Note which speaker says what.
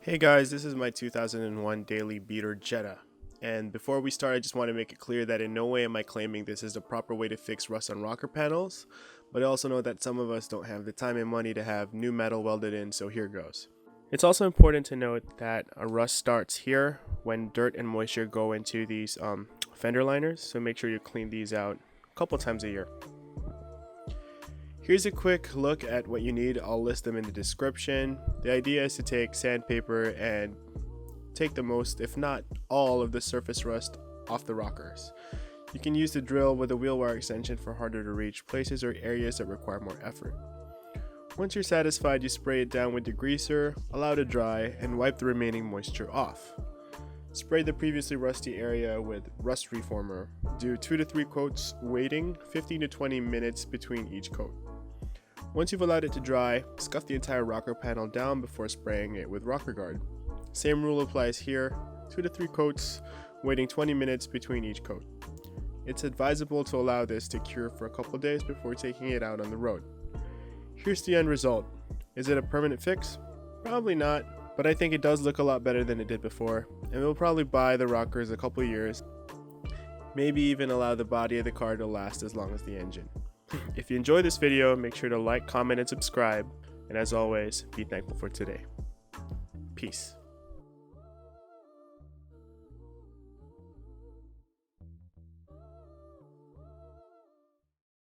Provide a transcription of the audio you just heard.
Speaker 1: Hey guys, this is my 2001 Daily Beater Jetta. And before we start, I just want to make it clear that in no way am I claiming this is the proper way to fix rust on rocker panels, but I also know that some of us don't have the time and money to have new metal welded in, so here goes. It's also important to note that a rust starts here when dirt and moisture go into these fender liners, so make sure you clean these out a couple times a year. Here's a quick look at what you need. I'll list them in the description. The idea is to take sandpaper and take the most, if not all, of the surface rust off the rockers. You can use the drill with a wheel wire extension for harder to reach places or areas that require more effort. Once you're satisfied, you spray it down with degreaser, allow it to dry, and wipe the remaining moisture off. Spray the previously rusty area with rust reformer. Do 2 to 3 coats, waiting 15 to 20 minutes between each coat. Once you've allowed it to dry, scuff the entire rocker panel down before spraying it with rocker guard. Same rule applies here, 2 to 3 coats, waiting 20 minutes between each coat. It's advisable to allow this to cure for a couple days before taking it out on the road. Here's the end result. Is it a permanent fix? Probably not, but I think it does look a lot better than it did before, and we'll probably buy the rockers a couple years, maybe even allow the body of the car to last as long as the engine. If you enjoyed this video, make sure to like, comment, and subscribe. And as always, be thankful for today. Peace.